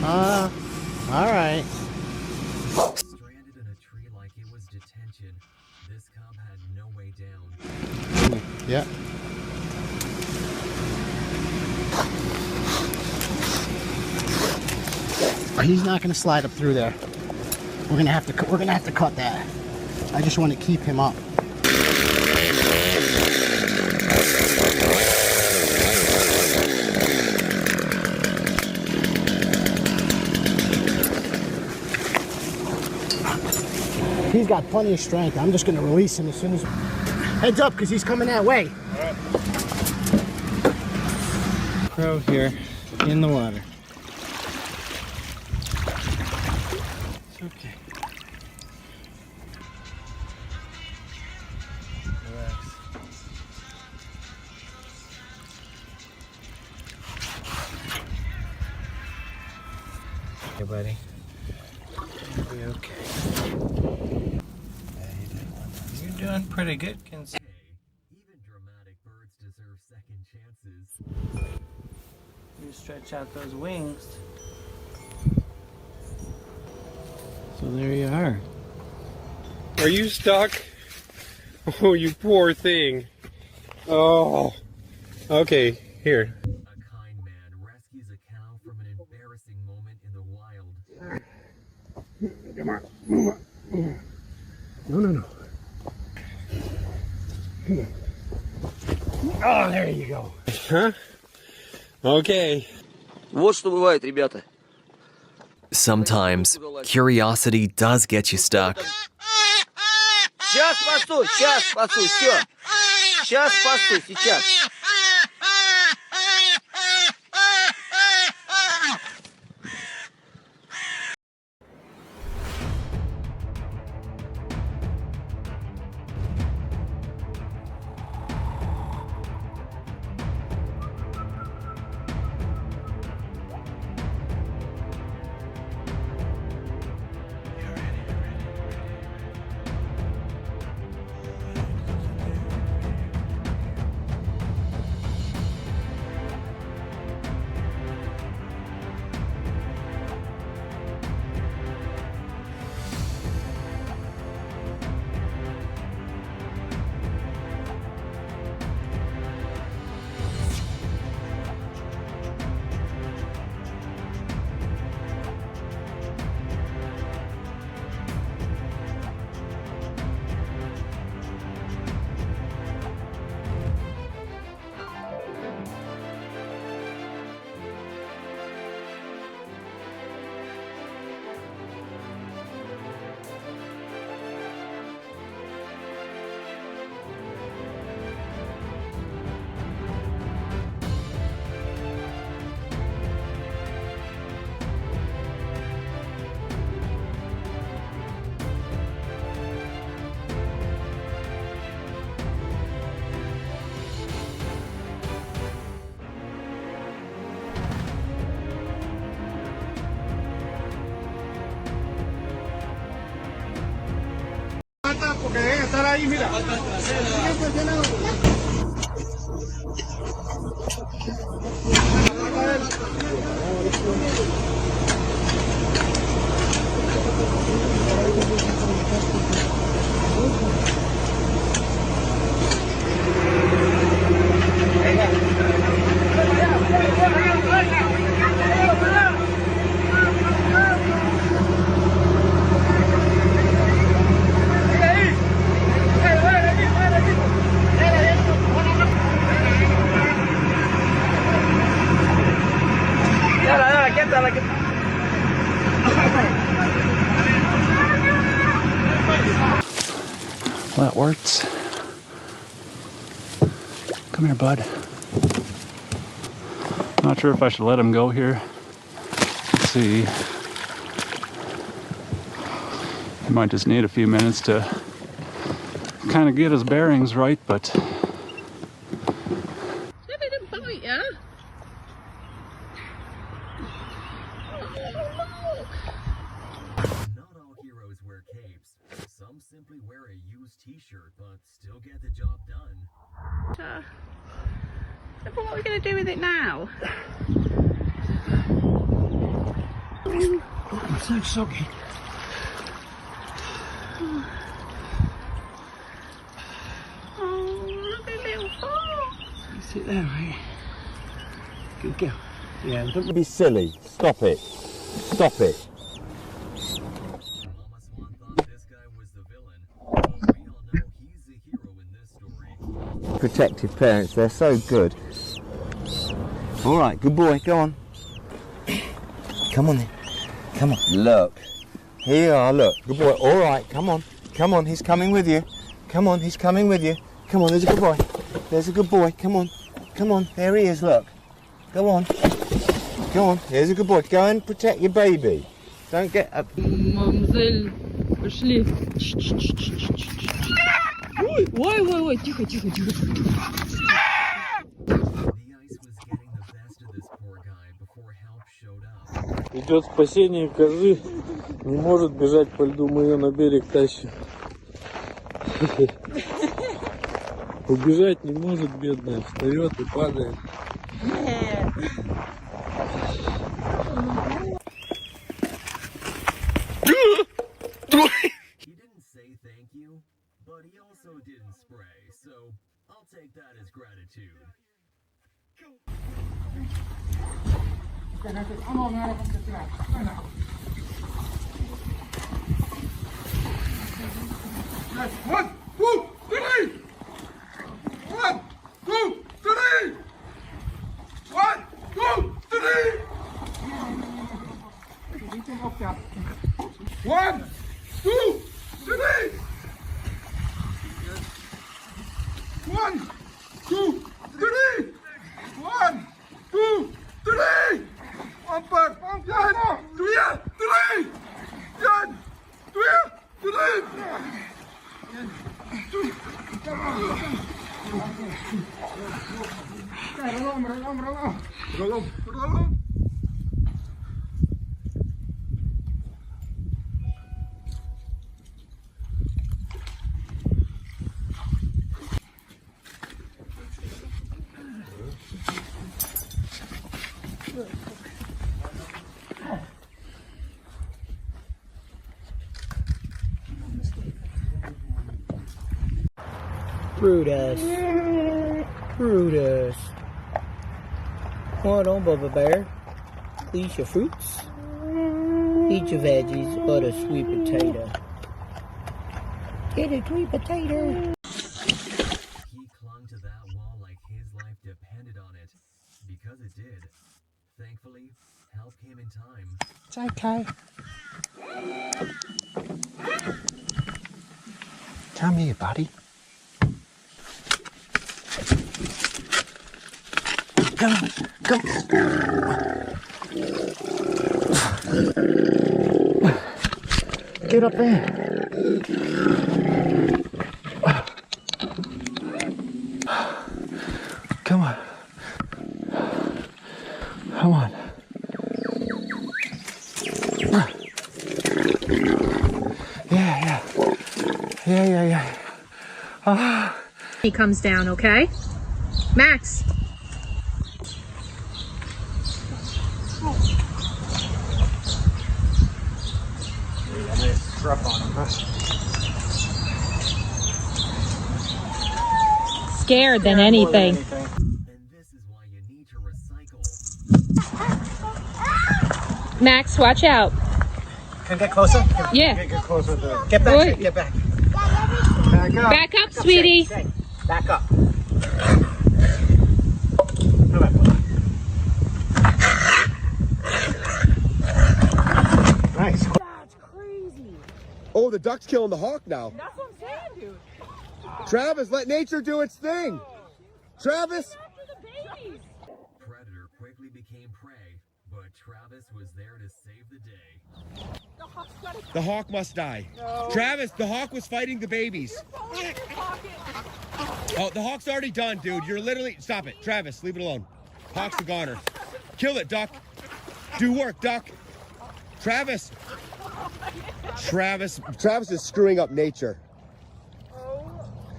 All right. Stranded in a tree like it was detention. This cub had no way down. Yeah. He's not gonna slide up through there. We're gonna have to cut that. I just want to keep him up. He's got plenty of strength. I'm just gonna release him as soon as. Heads up, because he's coming that way. Crow here in the water. It's okay. Relax. Hey, buddy. You'll be okay. You're doing pretty good, considering. Even dramatic birds deserve second chances. You stretch out those wings. So there you are. Are you stuck? Oh, you poor thing. Oh. Okay, here. A kind man rescues a cow from an embarrassing moment in the wild. Come on, move on. No. Oh, there you go. Huh? Okay. Вот что бывает, ребята. Sometimes curiosity does get you stuck. Сейчас спасу, все. Сейчас спасу, сейчас. Porque deben estar ahí, mira. Well, that works. Come here, bud. Not sure if I should let him go here. Let's see. He might just need a few minutes to kind of get his bearings right, but. They didn't bite you. Not all heroes wear capes. Some simply wear a used t-shirt, but still get the job done. But what are we going to do with it now? It's like soaking. Oh, look at little foot. You sit there, right? Good girl. Yeah, don't Be silly. Stop it. Stop it. Mama Swan thought this guy was the villain, but we all know he's the hero in this story. Protective parents, they're so good. All right, good boy, go on. Come on then. Come on. Look. Here you are, look. Good boy. All right, come on. Come on, he's coming with you. Come on, he's coming with you. Come on, there's a good boy. There's a good boy. Come on. Come on, there he is, look. Go on. Go on, there's a good boy. Go and protect your baby. Don't get up. Мамзель, пошли. Ой, ой, ой, ой, тихо, тихо, тихо. The ice was getting the best of this poor guy before help showed up. Идет спасение козы. Не может бежать по льду, мы ее на берег тащим. Убежать не может, бедная. Встает и падает. He didn't say thank you, but he also didn't spray, so I'll take that as gratitude. Brutus. Brutus. Hold on, Bubba Bear. Eat your fruits. Eat your veggies or the sweet potato. Get a sweet potato. He clung to that wall like his life depended on it, because it did. Thankfully, help came in time. It's okay. Come here, buddy. Come on, come on. Get up there. Come on. Come on. Yeah. He comes down, okay? Max. Scared than anything. And this is why you need to recycle. Max, watch out. Can I get closer? Yeah. Get closer. Get back. Oi. Get back. Back up. Back up, sweetie. Say, back up. Nice. That's crazy. Oh, the duck's killing the hawk now. That's what I'm saying, dude. Travis, let nature do its thing. Travis. After the babies. Predator quickly became prey, but Travis was there to save the day. The hawk's got a The hawk must die. Travis, the hawk was fighting the babies. phone in your pocket. Oh, the hawk's already done, dude. You're literally... Stop it. Travis, leave it alone. Hawk's a goner. Kill it, duck. Do work, duck. Travis. Travis is screwing up nature.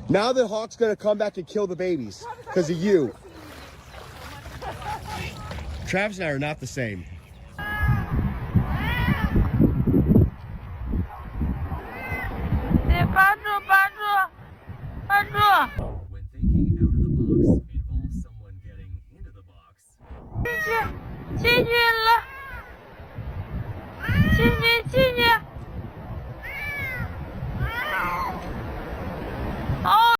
Now the hawk's gonna come back and kill the babies because of you. Travis and I are not the same. miss you.